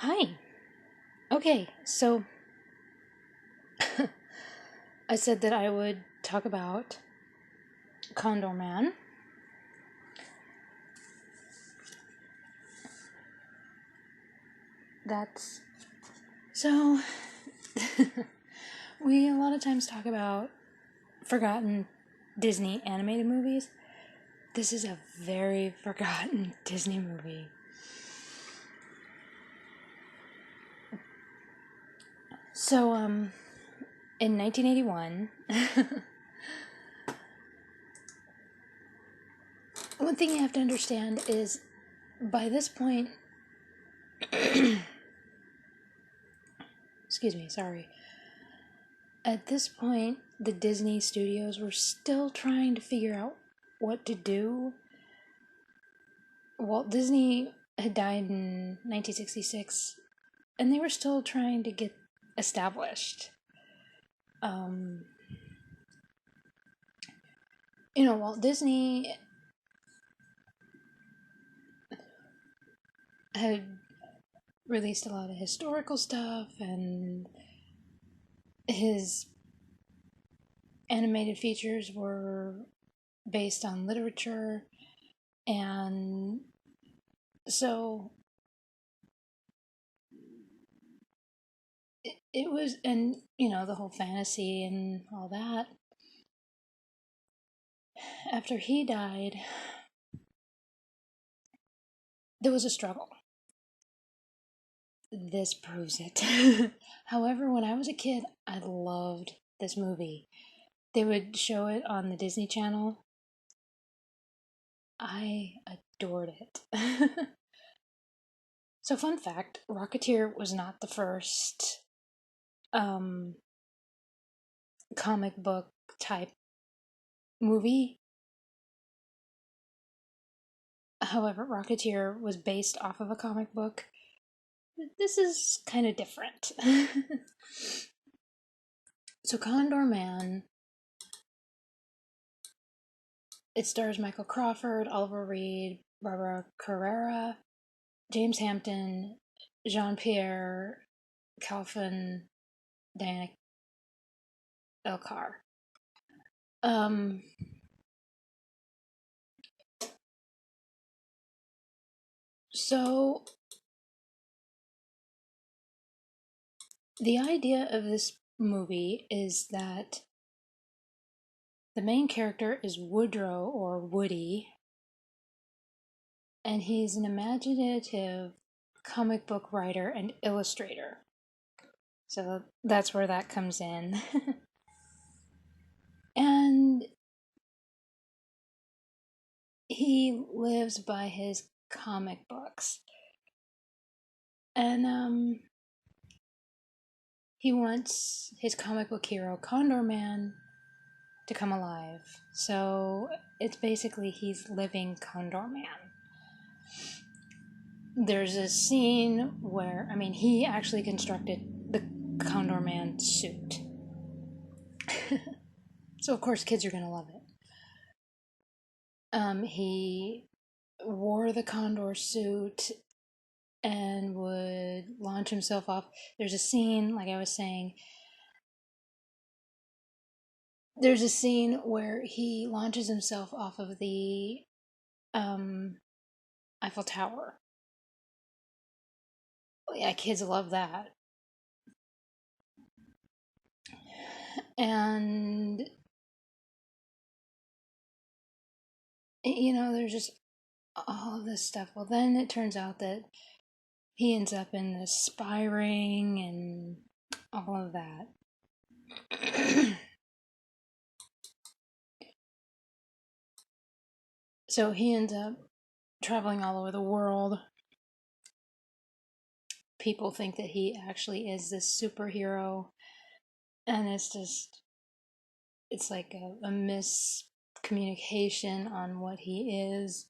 Hi. Okay, so I said that I would talk about Condorman. That's so we a lot of times talk about forgotten Disney animated movies. This is a very forgotten Disney movie. So in 1981, one thing you have to understand is by this point excuse me, sorry. At this point, the Disney studios were still trying to figure out what to do. Walt Disney had died in 1966, and they were still trying to get established. Um, Walt Disney had released a lot of historical stuff, and his animated features were based on literature, and so it was, and the whole fantasy and all that. After he died, there was a struggle. This proves it. However, when I was a kid, I loved this movie. They would show it on the Disney Channel. I adored it. So, fun fact, Rocketeer was not the first um, comic book type movie. However, Rocketeer was based off of a comic book. This is kind of different. So, Condorman, it stars Michael Crawford, Oliver Reed, Barbara Carrera, James Hampton, Jean-Pierre Calvin, Diana Elcar. Um, so the idea of this movie is that the main character is Woodrow or Woody, and he's an imaginative comic book writer and illustrator. So that's where that comes in. And he lives by his comic books. And he wants his comic book hero Condorman to come alive. So it's basically he's living Condorman. There's a scene where, he actually constructed the Condorman suit. So of course kids are going to love it. He wore the Condor suit and would launch himself off. There's a scene, like I was saying, there's a scene where he launches himself off of the um, Eiffel Tower. Yeah, kids love that. And, there's just all of this stuff. Well, then it turns out that he ends up in the spy ring and all of that. So he ends up traveling all over the world. People think that he actually is this superhero, and it's like a miscommunication on what he is.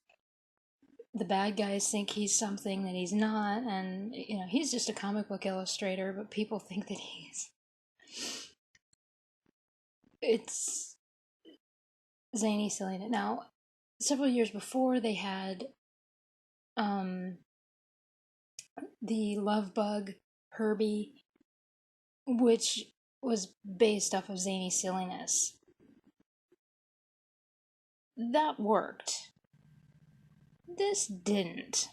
The bad guys think he's something that he's not, and he's just a comic book illustrator, but people think that it's zany silliness. Now, several years before, they had the love bug Herbie, which was based off of Zany Silliness. That worked. This didn't.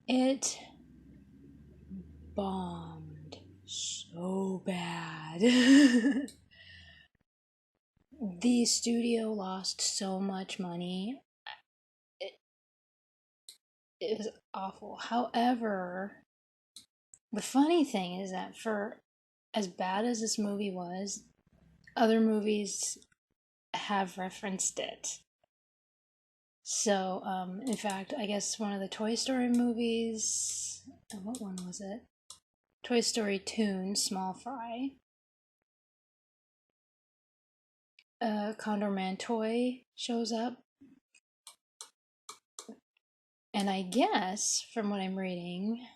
It bombed so bad. The studio lost so much money. It, it was awful. However, the funny thing is that for as bad as this movie was, other movies have referenced it. So, in fact, I guess one of the Toy Story movies, what one was it? Toy Story Toon, Small Fry. Condorman toy shows up. And I guess, from what I'm reading,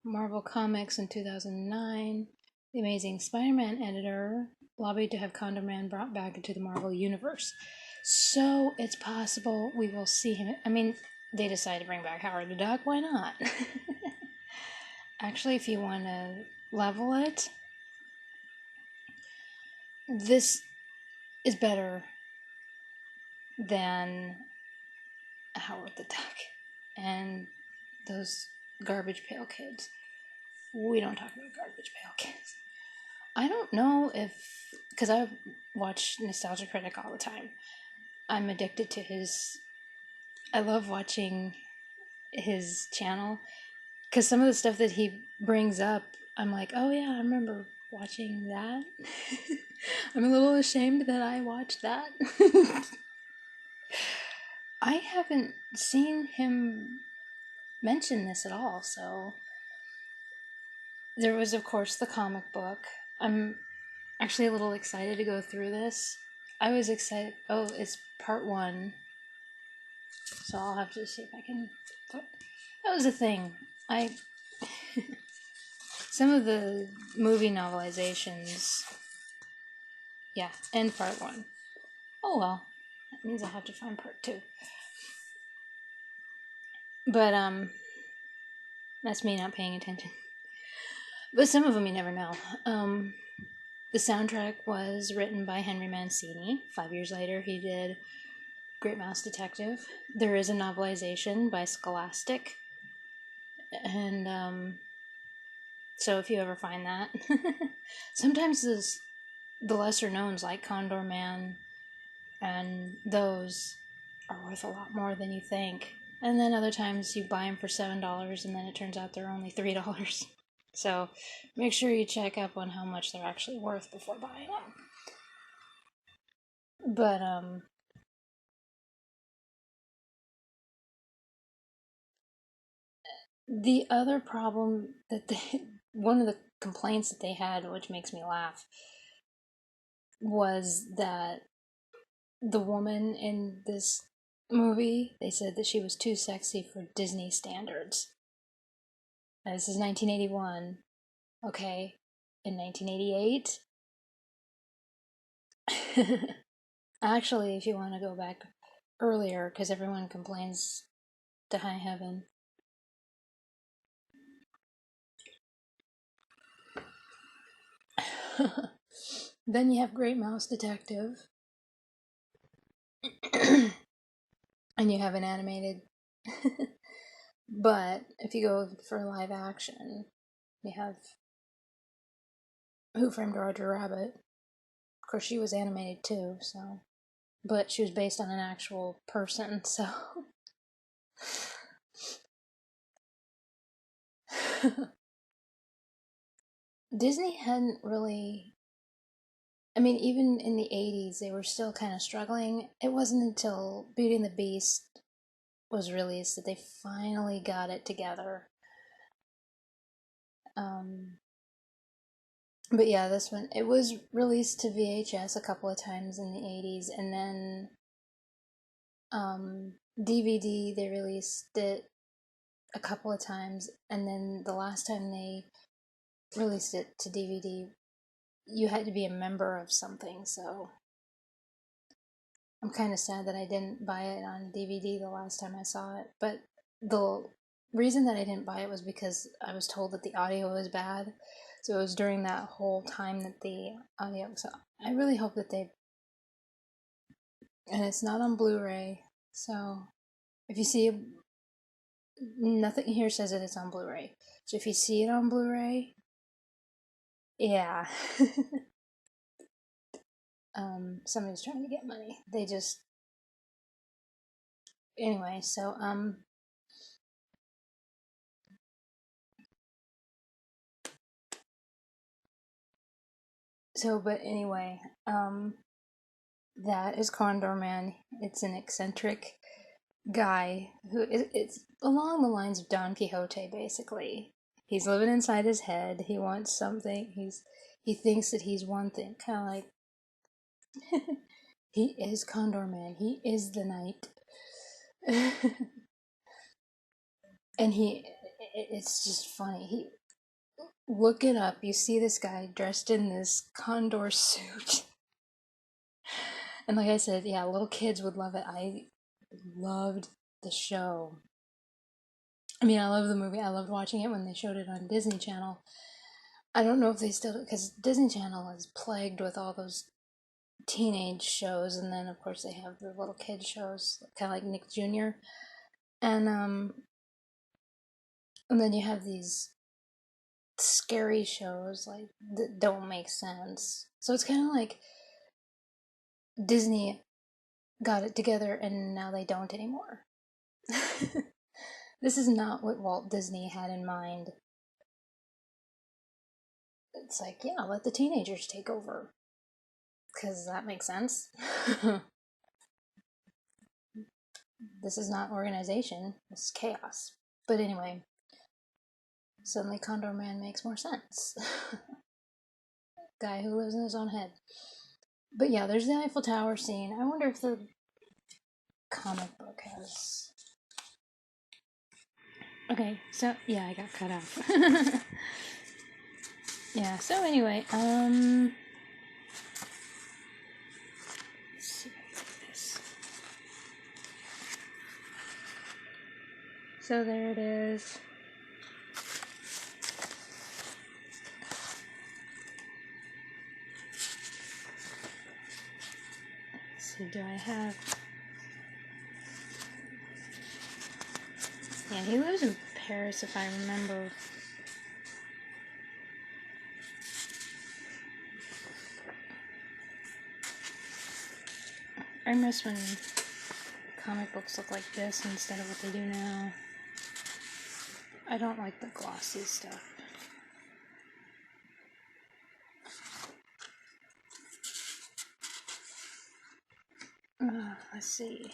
Marvel Comics in 2009, the Amazing Spider-Man editor lobbied to have Condorman brought back into the Marvel Universe. So it's possible we will see him. I mean, they decided to bring back Howard the Duck. Why not? Actually, if you want to level it, this is better than Howard the Duck and those Garbage Pail Kids. We don't talk about Garbage Pail Kids. I don't know if, because I watch Nostalgia Critic all the time, I'm addicted to his, I love watching his channel, because some of the stuff that he brings up, I'm like, oh yeah, I remember watching that. I'm a little ashamed that I watched that. I haven't seen him mention this at all, so there was, of course, the comic book. I'm actually a little excited to go through this. I was excited. Oh, it's part 1. So I'll have to see if I can. That was a thing. Some of the movie novelizations. Yeah, and part 1. Oh well. That means I'll have to find part 2. But, that's me not paying attention. But some of them you never know. The soundtrack was written by Henry Mancini. 5 years later, he did Great Mouse Detective. There is a novelization by Scholastic. And, so if you ever find that. Sometimes the lesser knowns, like Condorman, and those are worth a lot more than you think. And then other times you buy them for $7 and then it turns out they're only $3. So make sure you check up on how much they're actually worth before buying them. But, the other problem that one of the complaints that they had, which makes me laugh, was that the woman in this movie, they said that she was too sexy for Disney standards. Now, this is 1981. Okay. In 1988? Actually, if you want to go back earlier, because everyone complains to high heaven. Then you have Great Mouse Detective. And you have an animated. But if you go for live action, you have Who Framed Roger Rabbit. Of course, she was animated too, so. But she was based on an actual person, so. Disney hadn't really. I mean, even in the 80s, they were still kind of struggling. It wasn't until Beauty and the Beast was released that they finally got it together. But yeah, this one, it was released to VHS a couple of times in the 80s, and then DVD, they released it a couple of times, and then the last time they released it to DVD, you had to be a member of something, so I'm kind of sad that I didn't buy it on DVD the last time I saw it, but the reason that I didn't buy it was because I was told that the audio was bad. So it was during that whole time that the audio. So I really hope that they. And it's not on Blu-ray. So if you see nothing here says that it's on Blu-ray. So if you see it on Blu-ray, yeah. Somebody's trying to get money. They just anyway. But anyway, that is Condorman. It's an eccentric guy who it's along the lines of Don Quixote, basically. He's living inside his head. He wants something. He thinks that he's one thing, kind of like he is Condorman. He is the knight, and it's just funny. He look it up. You see this guy dressed in this condor suit. And like I said, yeah, little kids would love it. I loved the show. I mean, I love the movie. I loved watching it when they showed it on Disney Channel. I don't know if they still, because Disney Channel is plagued with all those teenage shows, and then of course they have the little kid shows, kind of like Nick Jr. And and then you have these scary shows like that don't make sense. So it's kind of like Disney got it together and now they don't anymore. This is not what Walt Disney had in mind. It's like, yeah, let the teenagers take over. Because that makes sense. This is not organization, this is chaos. But anyway, suddenly Condor Man makes more sense. Guy who lives in his own head. But yeah, there's the Eiffel Tower scene. I wonder if the comic book has. Okay, so yeah, I got cut off. Yeah, so anyway, let's see if I take this. So there it is. Let's see, do I have. Yeah, he lives in Paris if I remember. I miss when comic books look like this instead of what they do now. I don't like the glossy stuff. Let's see.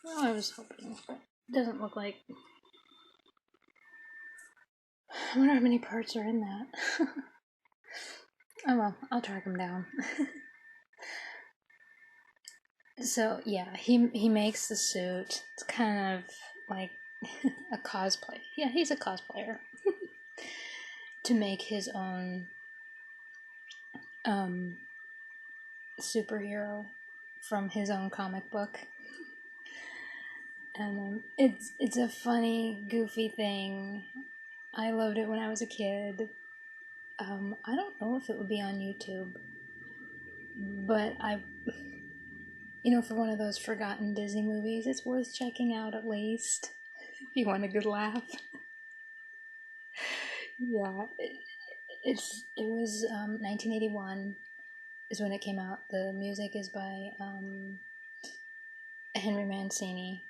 Well, I was hoping, but it doesn't look like. I wonder how many parts are in that. Oh well, I'll track them down. So yeah, he makes the suit. It's kind of like a cosplay. Yeah, he's a cosplayer. To make his own superhero from his own comic book. And it's a funny, goofy thing. I loved it when I was a kid. I don't know if it would be on YouTube, but for one of those forgotten Disney movies, it's worth checking out at least if you want a good laugh. Yeah, it was 1981 is when it came out. The music is by Henry Mancini.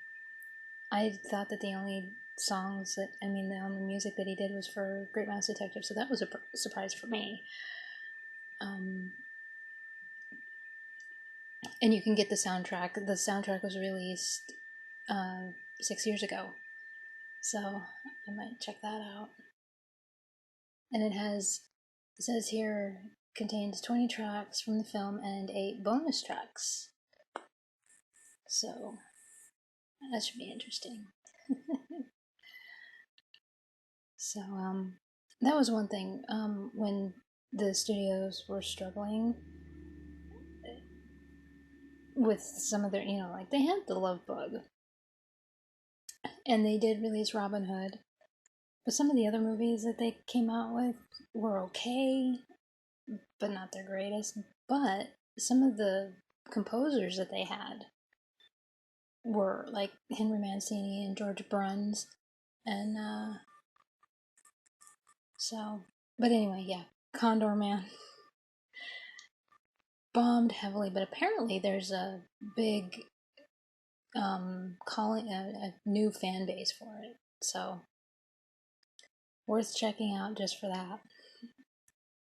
I thought that the only the only music that he did was for Great Mouse Detective, so that was a surprise for me. And you can get the soundtrack. The soundtrack was released 6 years ago, so I might check that out. And it says here, contains 20 tracks from the film and 8 bonus tracks. So that should be interesting. So, that was one thing. When the studios were struggling with some of their, like they had the Love Bug, and they did release Robin Hood, but some of the other movies that they came out with were okay, but not their greatest. But some of the composers that they had were like Henry Mancini and George Bruns, and so. But anyway, yeah, Condorman bombed heavily, but apparently there's a big calling a new fan base for it, so worth checking out just for that.